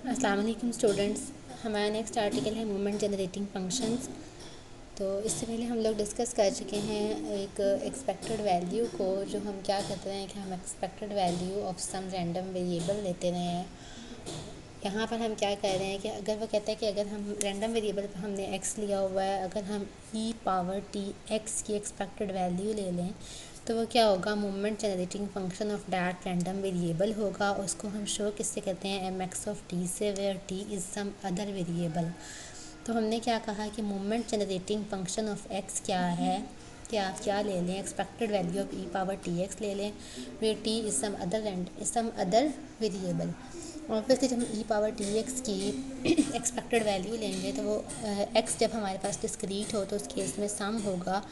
अस्सलाम वालेकुम स्टूडेंट्स। हमारा नेक्स्ट आर्टिकल है मूवमेंट जनरेटिंग फंक्शंस। तो इससे पहले हम लोग डिस्कस कर चुके हैं एक एक्सपेक्टेड वैल्यू को, जो हम क्या कहते हैं कि हम expected value of some random variable लेते रहे हैं। यहाँ पर हम क्या कह रहे हैं कि अगर वो कहता है कि अगर हम रैंडम वेरिएबल पर हमने x लिया हुआ है, अगर हम e पावर t x की एक्सपेक्टेड वैल्यू ले लें तो वो क्या होगा, movement generating function of that random variable होगा। उसको हम शो किससे करते हैं, mx ऑफ t से, where t is some other variable. तो हमने क्या कहा कि movement generating function of x क्या है, कि आप क्या ले लें, expected value of e power T X ले लें, where t is some other variable. Obviously जब हम ई पावर टी एक्स की एक्सपेक्टेड वैल्यू लेंगे तो वो एक्स जब हमारे पास डिस्क्रीट हो तो उस केस में सम होगा।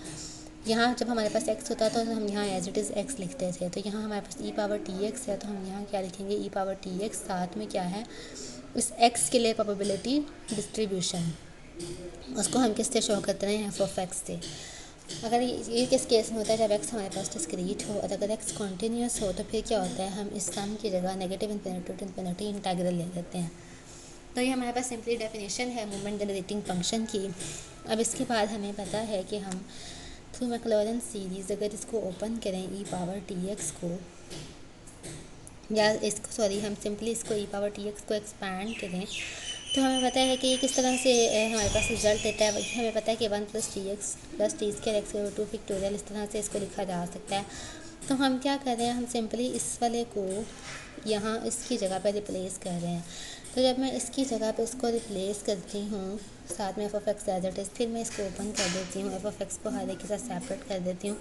यहाँ जब हमारे पास एक्स होता था तो हम यहाँ एज इट इज़ एक्स लिखते थे, तो यहाँ हमारे पास ई पावर टी एक्स है तो हम यहाँ क्या लिखेंगे, ई पावर टी एक्स, साथ में क्या है, इस एक्स के लिए प्रोबेबिलिटी डिस्ट्रीब्यूशन, उसको हम किससे शो करते हैं, एफ ऑफ एक्स से। अगर ये किस केस में होता है, जब एक्स हमारे पास डिस्क्रीट हो, और अगर एक्स कॉन्टीन्यूस हो तो फिर क्या होता है, हम इस सम की जगह negative infinity to infinity integral ले लेते हैं। तो ये हमारे पास सिंपली डेफिनेशन है मूवमेंट जनरेटिंग फंक्शन की। अब इसके बाद हमें पता है कि हम थ्रू मैक्लॉरेंस सीरीज़ अगर इसको ओपन करें ई पावर टी एक्स को, या इसको हम सिंपली इसको ई पावर टी एक्स को एक्सपैंड करें तो हमें पता है कि ये किस तरह से हमारे पास रिजल्ट देता है। हमें पता है कि 1 + T x + T square x / 2 factorial, इस तरह से इसको लिखा जा सकता है। तो हम क्या कर रहे हैं, हम सिंपली इस वाले को यहाँ इसकी जगह पर रिप्लेस कर रहे हैं। तो जब मैं इसकी जगह पर इसको रिप्लेस करती हूँ साथ में F of X as it is, फिर मैं इसको ओपन कर देती हूँ, एफ ऑफ एक्स को हर एक के साथ सेपरेट कर देती हूँ।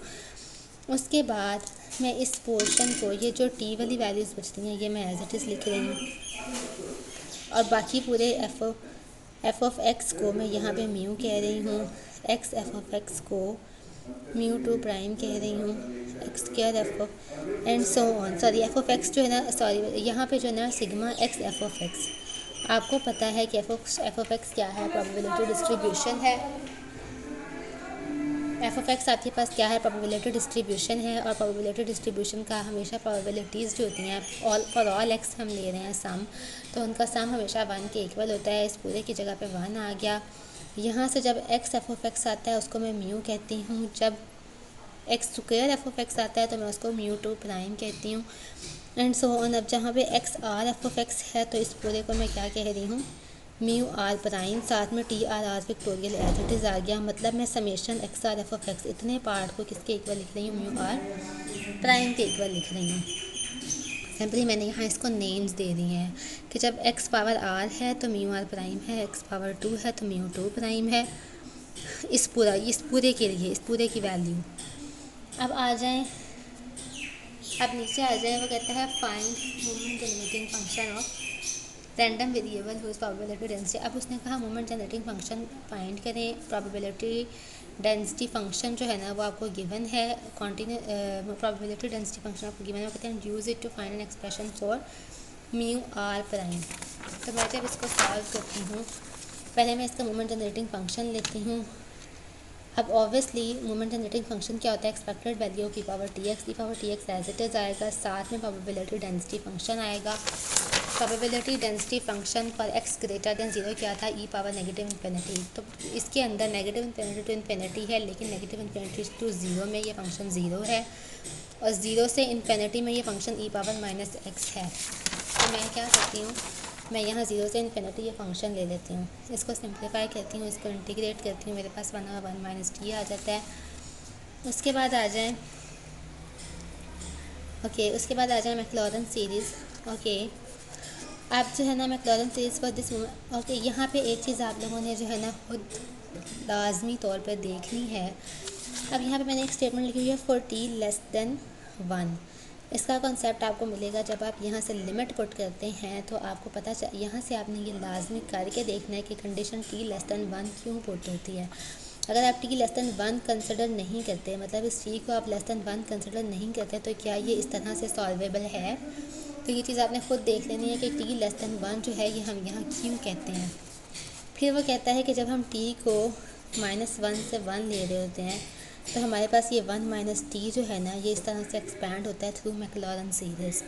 उसके बाद मैं इस पोर्शन को, ये जो टी वाली वैल्यूज़ बचती हैं ये मैं एज इट इज़ लिख रही हूँ, और बाकी पूरे एफ ऑफ एक्स को मैं यहाँ पे म्यू कह रही हूँ, एक्स एफ ऑफ एक्स को म्यू टू प्राइम कह रही हूँ, x square F of and so on, sorry F of x जो है ना, सॉरी यहाँ पे जो है ना sigma x F of x. आपको पता है कि एफ ऑफ एक्स क्या है, प्रोबेबिलिटी डिस्ट्रीब्यूशन है। एफ ऑफ एक्स आपके पास क्या है, प्रोबेबिलिटी डिस्ट्रीब्यूशन है, और प्रोबेबिलिटी डिस्ट्रीब्यूशन का हमेशा प्रोबेबिलिटीज़ जो होती हैं, फॉर ऑल एक्स हम ले रहे हैं सम, तो उनका सम हमेशा 1 के इक्वल होता है। इस पूरे की जगह पे 1 आ गया। यहाँ से जब एक्स एफ ऑफ एक्स आता है उसको मैं म्यू कहती हूँ, जब x square F of x आता है तो मैं उसको म्यू टू प्राइम कहती हूँ, एंड सो ऑन। अब जहाँ पे x R F of x है तो इस पूरे को मैं क्या कह रही हूँ, म्यू आर प्राइम, साथ में T R R factorial as it is आ गया। मतलब मैं summation X R F of X इतने पार्ट को किसके इक्वल लिख रही हूँ, म्यू आर प्राइम के इक्वल लिख रही हूँ। सिंपली मैंने यहाँ इसको नेम्स दे दी हैं कि जब एक्स पावर आर है तो म्यू आर प्राइम है, एक्स पावर 2 है तो म्यू 2 प्राइम है। इस पूरे के लिए, इस पूरे की वैल्यू। अब आ जाएं, अब नीचे आ जाए, वो कहता है find movement generating function of random variable whose probability density. अब उसने कहा मूवमेंट जनरेटिंग फंक्शन फाइंड करें, प्रोबेबिलिटी डेंसिटी फंक्शन जो है ना वो आपको गिवन है, प्रोबेबिलिटी डेंसिटी फंक्शन आपको गिवन है, वो कहते हैं use it to find an expression for mu R prime. तो मैं जब इसको सॉल्व करती हूँ, पहले मैं इसका मूवमेंट जनरेटिंग फंक्शन लेती हूँ। अब ऑब्वियसली मूवमेंट जनरेटिंग फंक्शन क्या होता है, expected value of E power T X as it is आएगा, साथ में प्रोबेबिलिटी डेंसिटी फंक्शन आएगा। Probability density function for X greater than 0 क्या था, ई पावर नेगेटिव इन्फिनिटी। तो इसके अंदर नेगेटिव इन्फिनिटी टू इन्फिनिटी है, लेकिन नेगेटिव इन्फिनिटी टू 0 में ये फंक्शन 0 है, और 0 से इन्फिनिटी में ये फंक्शन ई पावर माइनस एक्स है। तो मैं क्या करती हूँ, मैं यहाँ 0 से इन्फिनिटी ये फंक्शन ले लेती हूँ, इसको सिंप्लीफाई करती हूँ, इसको इंटीग्रेट करती हूँ, मेरे पास 1 और 1 माइनस टी आ जाता है। उसके बाद आ जाए उसके बाद आ जाए मैक्लॉरेंस सीरीज़। आप जो है ना मैक्लॉरेंस सीरीज़ फॉर दिस यहाँ पे एक चीज़ आप लोगों ने जो है ना खुद लाजमी तौर पर देखनी है। अब यहाँ पे मैंने एक स्टेटमेंट लिखी हुई है, फॉर टी लेस देन 1। इसका कॉन्सेप्ट आपको मिलेगा जब आप यहाँ से लिमिट पुट करते हैं, तो आपको पता यहाँ से आपने ये लाजमी करके देखना है कि कंडीशन टी लेस देन 1 क्यों पुट होती है। अगर आप टी लेस देन 1 कंसिडर नहीं करते, मतलब इस टी को आप लेस देन 1 कंसिडर नहीं करते, तो क्या ये इस तरह से सॉल्वेबल है। तो ये चीज़ आपने खुद देख लेनी है कि टी लेस देन 1 जो है ये हम यहाँ क्यों कहते हैं। फिर वो कहता है कि जब हम टी को -1 से 1 ले रहे होते हैं तो हमारे पास ये 1 - टी जो है ना, ये इस तरह से एक्सपैंड होता है थ्रू मैक्लॉरेंस सीरीज़।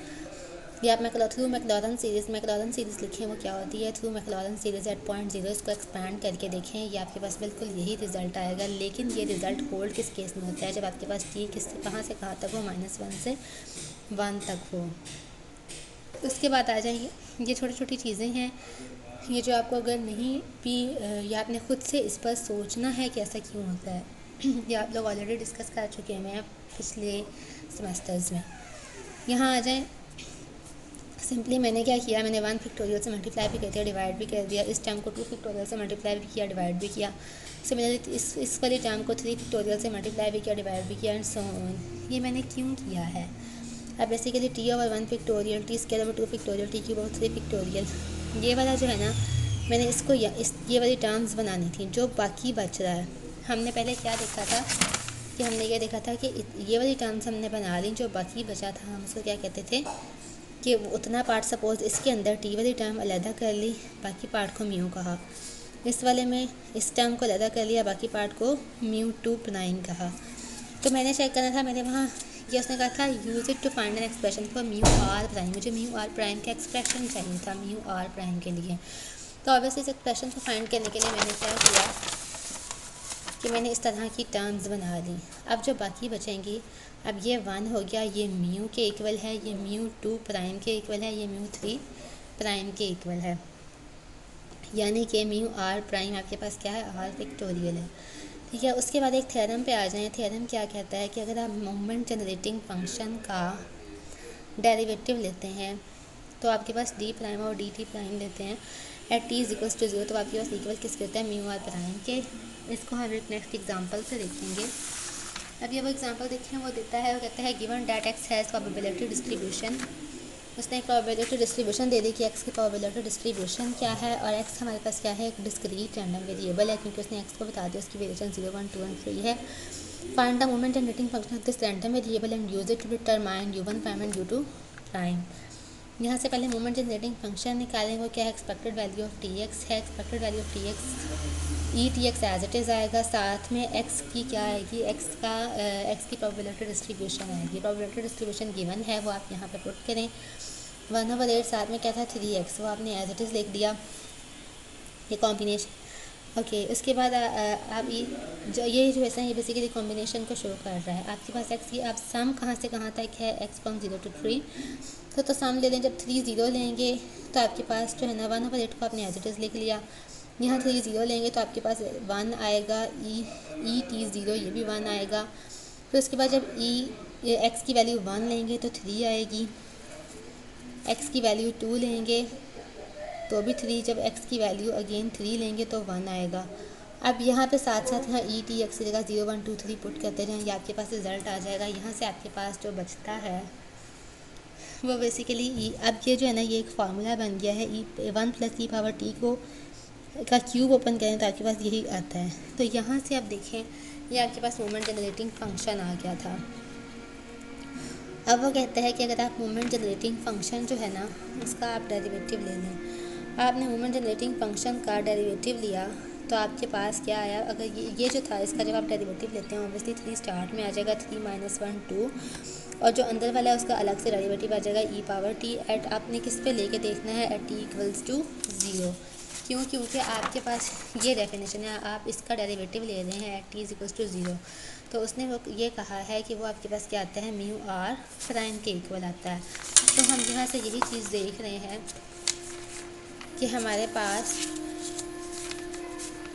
ये आप थ्रू मैक्लॉरन सीरीज़ लिखें वो क्या होती है, through Maclaurin series at point zero, इसको एक्सपैंड करके देखें, ये आपके पास बिल्कुल यही रिज़ल्ट आएगा। लेकिन ये रिज़ल्ट होल्ड किस केस में होता है, जब आपके पास टी कहाँ से कहाँ तक हो, -1 से 1 तक हो। उसके बाद आ जाएंगे, ये छोटी छोटी चीज़ें हैं, ये जो आपको अगर नहीं भी या आपने ख़ुद से इस पर सोचना है कि ऐसा क्यों होता है ये आप लोग ऑलरेडी डिस्कस कर चुके हैं पिछले सेमेस्टर्स में। यहाँ आ जाएं, सिंपली मैंने क्या किया, मैंने 1 फैक्टोरियल से मल्टीप्लाई भी कर दिया, डिवाइड भी कर दिया। इस टर्म को 2 फैक्टोरियल से मल्टीप्लाई भी किया, डिवाइड भी किया। सिमिलरली इस वाली टर्म को 3 फैक्टोरियल से मल्टीप्लाई भी किया, डिवाइड भी किया, एंड सो ऑन। ये मैंने क्यों किया है? अब basically T over 1 factorial, T square over 2 factorial, T cube over 3 factorial, ये वाला जो है ना, मैंने इसको ये वाली टर्म्स बनानी थी। जो बाकी बच रहा है, हमने पहले क्या देखा था कि हमने ये देखा था कि ये वाली टर्म्स हमने बना ली, जो बाकी बचा था हम उसको क्या कहते थे कि उतना पार्ट सपोज़ इसके अंदर टी वाली टर्म अलहदा कर ली, बाकी पार्ट को म्यू कहा। इस वाले में इस टर्म को अलहदा कर लिया, बाकी पार्ट को μ2' कहा। तो मैंने चेक करना था, मैंने वहाँ ये उसने कहा था use it to find an expression for μr'। मुझे μr' का एक्सप्रेशन चाहिए था μr' के लिए। तो ऑब्वियसली इस एक्सप्रेशन को फाइंड करने के लिए मैंने क्या किया कि मैंने इस तरह की टर्म्स बना ली। अब जो बाकी बचेंगी, अब ये 1 हो गया, ये म्यू के इक्वल है, ये μ2' के इक्वल है, ये μ3' के इक्वल है, यानी कि μr' आपके पास क्या है, r फैक्टोरियल है। ठीक है। उसके बाद एक थ्योरम पे आ जाएं। थ्योरम क्या कहता है कि अगर आप मोमेंट जनरेटिंग फंक्शन का डेरिवेटिव लेते हैं तो आपके पास d' और dt' लेते हैं एट t = 0, तो आपके पास इक्वल किस कहता है, μr' के। इसको हम एक नेक्स्ट एग्जांपल से देखेंगे। अब ये वो एग्जांपल देखें, वो देता है, वो कहता है given that x has probability distribution. उसने एक प्रोबेबिलिटी डिस्ट्रीब्यूशन दे दी कि x की प्रोबेबिलिटी डिस्ट्रीब्यूशन क्या है, और x हमारे पास क्या है, एक डिस्क्रीट रैंडम वेरिएबल है, क्योंकि उसने x को बता दिया उसकी वेरिएशन 0, 1, 2 और 3 है। Find the moment generating function of this random variable and use it to determine u1' and u2'। यहाँ से पहले मोमेंट जनरेटिंग फंक्शन निकालेंगे, वो क्या है, एक्सपेक्टेड वैल्यू ऑफ tx है। Expected value of tx tx as it is आएगा, साथ में x की क्या आएगी, x की प्रोबेबिलिटी डिस्ट्रीब्यूशन आएगी। प्रोबेबिलिटी डिस्ट्रीब्यूशन गिवन है, वो आप यहाँ पे पुट करें। 1/8 साथ में क्या था, 3x, वो आपने एज इट इज़ लिख दिया, ये कॉम्बिनेशन। ओके, उसके बाद आप ये जो है ये बेसिकली कॉम्बिनेशन को शो कर रहा है। आपके पास x की आप सम कहाँ से कहाँ तक है, x फ्रॉम 0 to 3, तो सम ले लें। जब 3 0 लेंगे तो आपके पास जो है ना 1/8 को आपने एज इट इज़ लिख लिया। यहाँ 3 0 लेंगे तो आपके पास 1 आएगा, e t 0 ये भी 1 आएगा। फिर उसके बाद जब x की वैल्यू 1 लेंगे तो 3 आएगी, x की वैल्यू 2 लेंगे तो भी 3, जब x की वैल्यू अगेन 3 लेंगे तो 1 आएगा। अब यहाँ पे साथ साथ यहाँ ई टी एक्स की जगह 0, 1, 2, 3 पुट करते जाएँ, ये आपके पास रिज़ल्ट आ जाएगा। यहाँ से आपके पास जो बचता है वो बेसिकली अब ये जो है ना, ये एक फार्मूला बन गया है, 1 + e⁻t को का क्यूब ओपन करें तो आपके पास यही आता है। तो यहाँ से आप देखें, ये आपके पास मोमेंट जनरेटिंग फंक्शन आ गया था। अब वो कहता है कि अगर आप मोमेंट जनरेटिंग फंक्शन जो है ना, इसका आप डेरिवेटिव ले लें। आपने मोमेंट जनरेटिंग फंक्शन का डेरिवेटिव लिया तो आपके पास क्या आया, अगर ये जो था इसका जब आप डेरिवेटिव लेते हैं ऑब्वियसली 3 स्टार्ट में आ जाएगा, 3 - 1 2, और जो अंदर वाला है उसका अलग से डेरिवेटिव आ जाएगा e⁻t एट, आपने किस पे लेके देखना है, एट t = 0। क्यों? क्योंकि आपके पास ये डेफिनेशन है, आप इसका डेरिवेटिव ले रहे हैं एट t = 0। तो उसने वो ये कहा है कि वो आपके पास क्या आता है, μr' के इक्वल आता है। तो हम यहाँ से यही चीज़ देख रहे हैं कि हमारे पास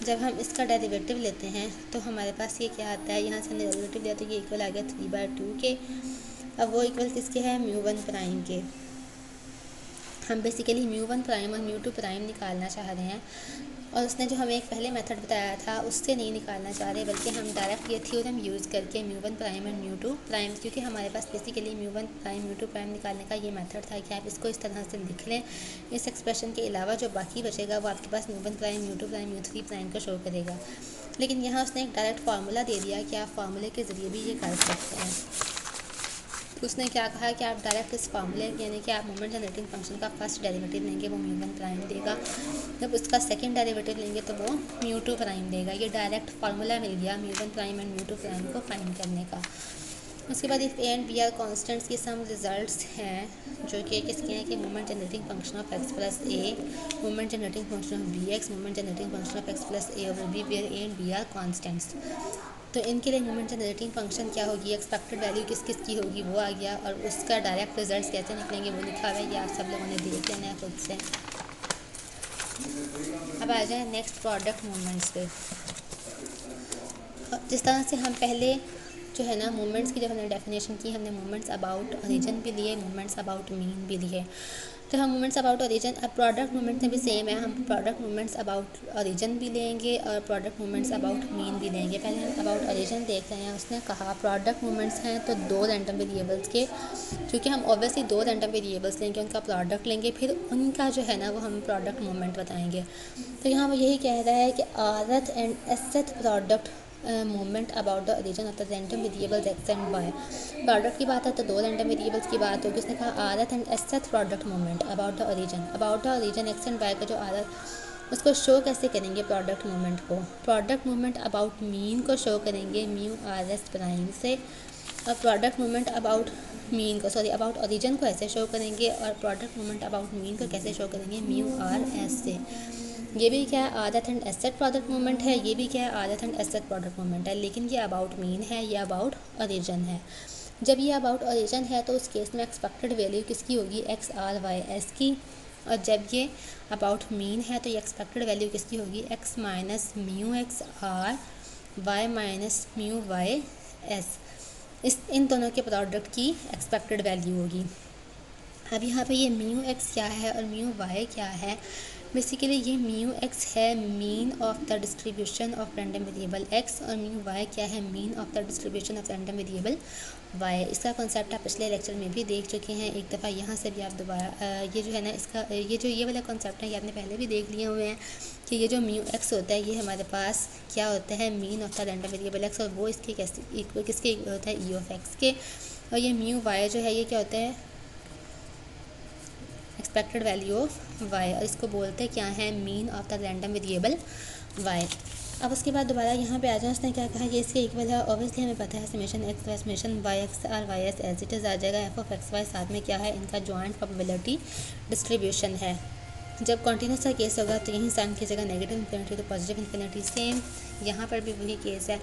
जब हम इसका डेरिवेटिव लेते हैं तो हमारे पास ये क्या आता है, यहाँ से हमने डेरिवेटिव लिया तो ये इक्वल आ गया 3/2 के। अब वो इक्वल किसके है, μ1' के। हम बेसिकली μ1' और μ2' निकालना चाह रहे हैं, और उसने जो हमें एक पहले मेथड बताया था उससे नहीं निकालना चाह रहे, बल्कि हम डायरेक्ट ये थ्योरम यूज़ करके μ1' और μ2', क्योंकि हमारे पास बेसिकली μ1' μ2' निकालने का ये मेथड था कि आप इसको इस तरह से लिख लें। इस एक्सप्रेशन के अलावा जो बाकी बचेगा वो आपके पास μ1', μ2', μ3' को शो करेगा। लेकिन यहाँ उसने एक डायरेक्ट फार्मूला दे दिया कि आप फार्मूले के ज़रिए भी ये कर सकते हैं। उसने क्या कहा कि आप डायरेक्ट इस फार्मूले यानी कि आप मोमेंट जनरेटिंग फंक्शन का फर्स्ट डेरिवेटिव लेंगे वो μ1' देगा, जब उसका सेकंड डेरिवेटिव लेंगे तो वो μ2' देगा। ये डायरेक्ट फार्मूला मिल गया μ1' और μ2' को फाइंड करने का। उसके बाद if A and B are constants के सम रिजल्ट्स हैं जो कि किसके हैं कि moment generating function of X plus A, moment generating function of B X, moment generating function of X plus A over B where A and B are constants. तो इनके लिए मोमेंट जनरेटिंग फंक्शन क्या होगी, expected value किस किस की होगी वो आ गया, और उसका डायरेक्ट रिजल्ट कैसे निकलेंगे वो लिखा हुआ है, ये आप सब लोगों ने देख लेना है खुद से। अब आ जाए नेक्स्ट प्रोडक्ट मोमेंट्स पे। जिस तरह से हम पहले जो है ना मोमेंट्स की जब हमने डेफिनेशन की, हमने मोमेंट्स अबाउट ओरिजिन भी लिए, मोमेंट्स अबाउट मीन भी लिए। तो हम मोमेंट्स अबाउट ओरिजिन, अब प्रोडक्ट मोमेंट्स में भी सेम है, हम प्रोडक्ट मोमेंट्स अबाउट ओरिजिन भी लेंगे और प्रोडक्ट मोमेंट्स अबाउट मीन भी लेंगे। पहले हम अबाउट ओरिजिन देख रहे हैं। उसने कहा प्रोडक्ट मोमेंट्स हैं तो दो रैंडम वेरिएबल्स के, क्योंकि हम ऑब्वियसली दो रैंडम वेरिएबल्स लेंगे, उनका प्रोडक्ट लेंगे, फिर उनका जो है ना वो हम प्रोडक्ट मोमेंट बताएंगे। तो यहाँ वो यही कह रहा है कि rth and sth product moment about the origin of the random variables X and Y. Product की बात है तो दो रैंडम वेरिएबल्स की बात होगी। उसने कहा rth and sth product moment about the origin X and Y का जो आरथ, उसको शो कैसे करेंगे प्रोडक्ट मोमेंट को, प्रोडक्ट मोमेंट अबाउट मीन को शो करेंगे म्यू आर एस प्राइम से, और प्रोडक्ट मोमेंट अबाउट मीन को अबाउट ओरिजिन को ऐसे शो करेंगे, और प्रोडक्ट मोमेंट अबाउट मीन को कैसे शो करेंगे म्यू आर एस से। ये भी क्या है आरथ एंड एसेट प्रोडक्ट मोमेंट है, ये भी क्या है आरथ एंड एसेट प्रोडक्ट मोमेंट है, लेकिन ये अबाउट मीन है, ये अबाउट ओरिजिन है। जब ये अबाउट ओरिजिन है तो उस केस में एक्सपेक्टेड वैल्यू किसकी होगी, एक्स आर वाई एस की, और जब ये अबाउट मीन है तो ये एक्सपेक्टेड वैल्यू किसकी होगी, X minus mu X R Y minus mu Y S. इन दोनों के प्रोडक्ट की एक्सपेक्टेड वैल्यू होगी। अब यहाँ पे ये म्यू एक्स क्या है और म्यू वाई क्या है, बेसिकली ये म्यू एक्स है mean of the distribution of random variable X, और म्यू वाई क्या है mean of the distribution of random variable Y. इसका कॉन्सेप्ट आप पिछले लेक्चर में भी देख चुके हैं एक दफ़ा, यहाँ से भी आप दोबारा ये जो है ना इसका ये वाला कॉन्सेप्ट है ये आपने पहले भी देख लिए हुए हैं कि ये जो म्यू एक्स होता है ये हमारे पास क्या होता है, mean of the random variable X, और वो इसके किसके होता है, ई ऑफ एक्स के, और ये म्यू वाई जो है ये क्या होता है, एक्सपेक्टेड वैल्यू ऑफ वाई, और इसको बोलते हैं क्या है, mean of the random variable Y. अब उसके बाद दोबारा यहाँ पे आ जाए, उसने क्या कहा, ये इसके इक्वल है, ऑब्वियसली हमें पता है summation X Y summation Y X R Y S as it is आ जाएगा, एफ ऑफ एक्स वाई साथ में क्या है, इनका जॉइंट प्रोबेबिलिटी डिस्ट्रीब्यूशन है। जब कॉन्टीन्यूस का केस होगा तो यहीं साइन की जगह नेगेटिव इन्फिनिटी तो पॉजिटिव इन्फिनिटी, सेम यहाँ पर भी वही केस है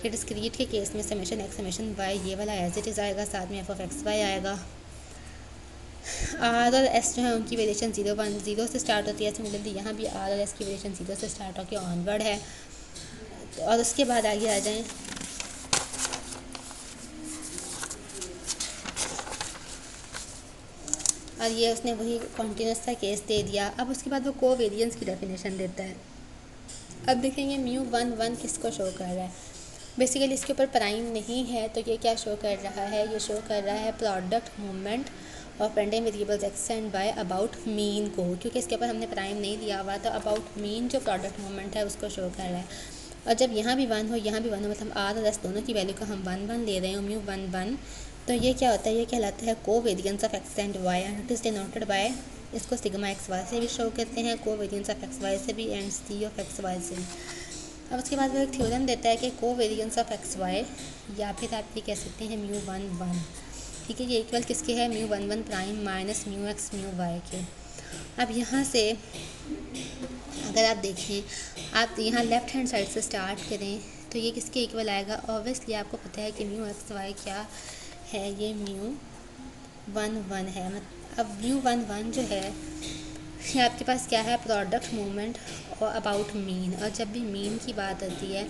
कि डिस्क्रीट के केस में समेशन एक्स समेशन वाई ये वाला एज इट इज़ आएगा, साथ में एफ ऑफ एक्स वाई आएगा। आर और एस जो है उनकी वेरिएशन 0 से स्टार्ट होती है, सिमिलरली यहाँ भी आर और एस की वेरिएशन 0 से स्टार्ट होकर ऑनवर्ड है। और उसके बाद आगे आ जाएं, और ये उसने वही कॉन्टीन्यूस का केस दे दिया। अब उसके बाद वो कोवेरिएंस की डेफिनेशन देता है। अब देखेंगे म्यू 1 किसको शो कर रहा है, बेसिकली इसके ऊपर प्राइम नहीं है तो ये क्या शो कर रहा है, ये शो कर रहा है product moment of random variables X and Y about mean को, क्योंकि इसके ऊपर हमने प्राइम नहीं दिया हुआ तो अबाउट मीन जो प्रोडक्ट मोमेंट है उसको शो कर रहा है। और जब यहाँ भी 1 हो यहाँ भी 1 हो, मतलब आर और एस दोनों की वैल्यू को हम 1 ले रहे हैं, म्यू 1, तो ये क्या होता है, ये कहलाता है covariance of X and Y, and it is denoted by, इसको सिग्मा एक्स वाई से भी शो करते हैं, कोवेरिएंस ऑफ एक्स वाई से भी, and C of X Y से भी। अब उसके बाद वो एक थ्योरम देता है कि कोवेरिएंस ऑफ एक्स वाई, या फिर आप ये कह सकते हैं म्यू 1, ठीक है, ये इक्वल किसके है, mu 1 prime minus mu X mu Y के। अब यहाँ से अगर आप देखें, आप यहाँ लेफ़्ट हैंड साइड से स्टार्ट करें तो ये किसके इक्वल आएगा, ऑब्वियसली आपको पता है कि म्यू एक्स वाई क्या है, ये म्यू 1 है। अब म्यू 1 जो है ये आपके पास क्या है, प्रोडक्ट मोमेंट और अबाउट मीन, और जब भी मीन की बात आती है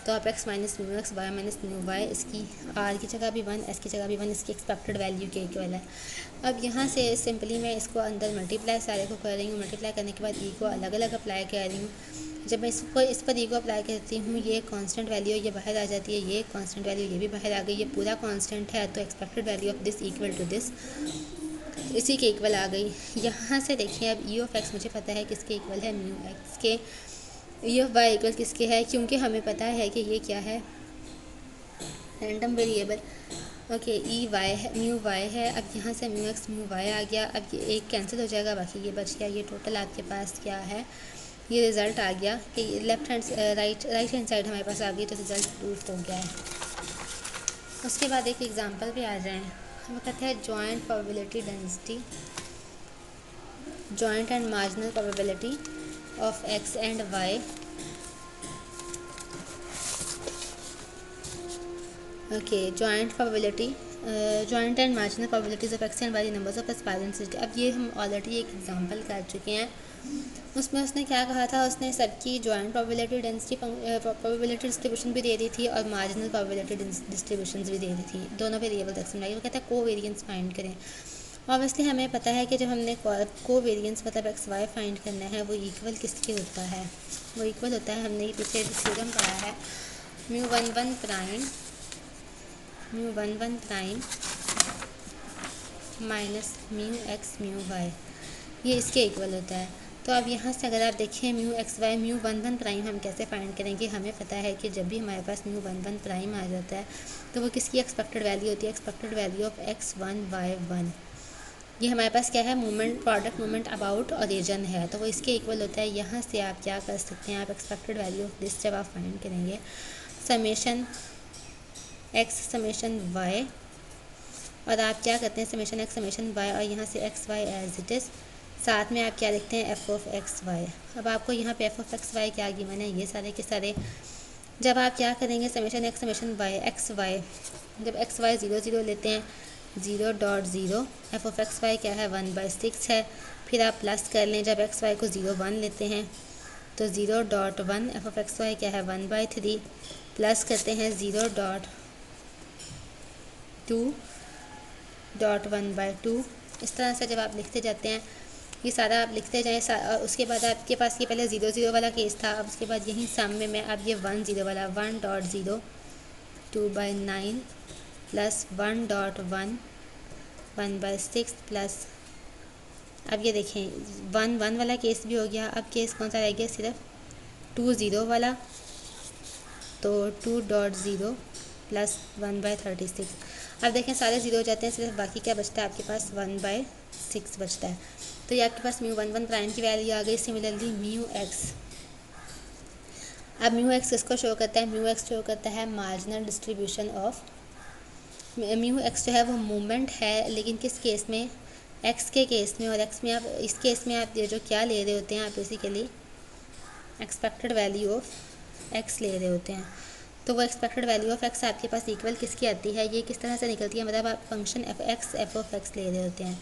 तो आप X minus mu X Y minus mu Y, इसकी आर की जगह भी 1 एस की जगह भी 1 इसकी एक्सपेक्टेड वैल्यू के इक्वल है। अब यहाँ से सिंपली मैं इसको अंदर मल्टीप्लाई सारे को कर रही हूँ, मल्टीप्लाई करने के बाद ई को अलग अलग अप्लाई कर रही हूँ। जब मैं इसको इस पर ई को अप्लाई करती हूँ, ये कांस्टेंट वैल्यू ये बाहर आ जाती है, ये कांस्टेंट वैल्यू ये भी बाहर आ गई, ये पूरा कांस्टेंट है तो expected value of this equal to this इसी के इक्वल आ गई। यहाँ से देखिए अब ई ऑफ एक्स मुझे पता है किसके इक्वल है, म्यू एक्स के, ई ऑफ वाई इक्वल किसके है, क्योंकि हमें पता है कि ये क्या है, random variable, okay, E Y है, म्यू वाई है। अब यहाँ से म्यू एक्स म्यू वाई आ गया, अब ये एक कैंसिल हो जाएगा, बाकी ये बच गया, ये टोटल आपके पास क्या है, ये रिज़ल्ट आ गया कि राइट हैंड साइड हमारे पास आ गई, तो रिज़ल्ट प्रूफ हो गया है। उसके बाद एक एग्जांपल पे आ जाएं। हमें कहते हैं joint probability density, joint and marginal probability of X and Y. Okay, joint probability, joint and marginal probabilities of X and Y numbers of aspirant city. अब ये हम ऑलरेडी एक एग्जांपल कर चुके हैं। उसमें उसने क्या कहा था, उसने सबकी joint probability density probability distribution भी दे दी थी और मार्जिनल प्रोबेबिलिटी डिस्ट्रीब्यूशन भी दे दी थी, दोनों वेरिएबल तक समझाई। वो कहता है कोवेरिएंस फाइंड करें। ऑब्वियसली हमें पता है कि जब हमने कोवेरिएंस मतलब एक्स वाई फाइंड करना है वो इक्वल किसके होता है, वो इक्वल होता है, हमने पीछे थ्योरम पढ़ा है, mu one one prime minus mu X mu Y, ये इसके इक्वल होता है। तो अब यहाँ से अगर आप देखें mu X Y mu one one prime हम कैसे फाइंड करेंगे। हमें पता है कि जब भी हमारे पास म्यू वन वन प्राइम आ जाता है तो वो किसकी एक्सपेक्टेड वैल्यू होती है, expected value of X one Y one. ये हमारे पास क्या है, movement, product movement about origin है, तो वो इसके इक्वल होता है। यहाँ से आप क्या कर सकते हैं, आप एक्सपेक्टेड वैल्यू ऑफ दिस जब आप फाइंड करेंगे, समेशन एक्स समेशन वाई, और आप क्या करते हैं समेशन एक्स समेशन वाई, और यहाँ से X Y as it is, साथ में आप क्या लिखते हैं एफ ऑफ एक्स वाई। अब आपको यहाँ पे एफ ऑफ एक्स वाई क्या गिवन है, ये सारे के सारे। जब आप क्या करेंगे summation X summation Y X Y, जब एक्स वाई 0 0 लेते हैं 0.0, एफ ऑफ एक्स वाई क्या है 1/6 है। फिर आप प्लस कर लें, जब एक्स वाई को 0 1 लेते हैं तो 0.1, एफ ऑफ एक्स वाई क्या है 1/3, प्लस करते हैं 0.2.1/2। इस तरह से जब आप लिखते जाते हैं, ये सारा आप लिखते जाएँ, और उसके बाद आपके पास ये पहले 0 0 वाला केस था। अब उसके बाद यहीं सामने में अब ये 1 0 वाला 1.0 2/9 प्लस 1.1 1/6 प्लस, अब ये देखें 1 1 वाला केस भी हो गया। अब केस कौन सा रह गया, सिर्फ 2 0 वाला, तो 2.0 प्लस 1/36। अब देखें सारे 0 हो जाते हैं, सिर्फ बाकी क्या बचता है आपके पास 1/6 बचता है। तो ये आपके पास म्यू वन वन प्राइम की वैल्यू आ गई। सिमिलरली म्यू एक्स, अब म्यू एक्स किसको शो करता है, म्यू एक्स शो करता है marginal distribution of, mu x जो है वो मूवमेंट है, लेकिन किस केस में, एक्स के केस में। और एक्स में आप, इस केस में आप ये जो क्या ले रहे होते हैं, आप basically expected value of x ले रहे होते हैं। तो वो एक्सपेक्टेड वैल्यू ऑफ एक्स आपके पास इक्वल किसकी आती है, ये किस तरह से निकलती है, मतलब आप फंक्शन एफ ऑफ एक्स ले रहे होते हैं।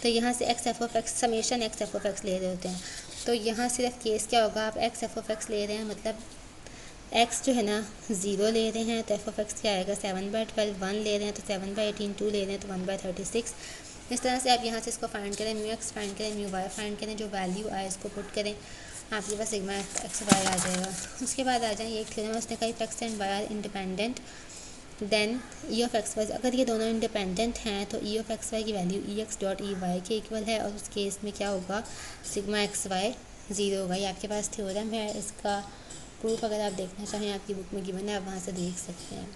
तो यहाँ से x F of x summation x F of x ले रहे होते हैं। तो यहाँ सिर्फ केस क्या होगा, आप एक्स एफ ऑफ एक्स ले रहे हैं, मतलब एक्स जो है ना 0 ले रहे हैं तो एफ ऑफ एक्स क्या आएगा 7/12, 1 ले रहे हैं तो 7/18, 2 ले रहे हैं तो 1/36। इस तरह से आप यहाँ से इसको फाइंड करें, म्यू एक्स फाइंड करें, म्यू वाई फाइंड करें, जो वैल्यू आए इसको पुट करें, आपके पास सिग्मा एक्स वाई आ जाएगा। उसके बाद आ जाए, एक थ्योरम है उसने कहा X and Y are independent then E of X Y, अगर ये दोनों इंडिपेंडेंट हैं तो ई ऑफ एक्स वाई की value E X dot E Y के इक्वल है, और उस केस में क्या होगा सिग्मा एक्स वाई 0 होगा। ये आपके पास थ्योरम है, इसका प्रूफ अगर आप देखना चाहें आपकी बुक में गिवन है, आप वहाँ से देख सकते हैं।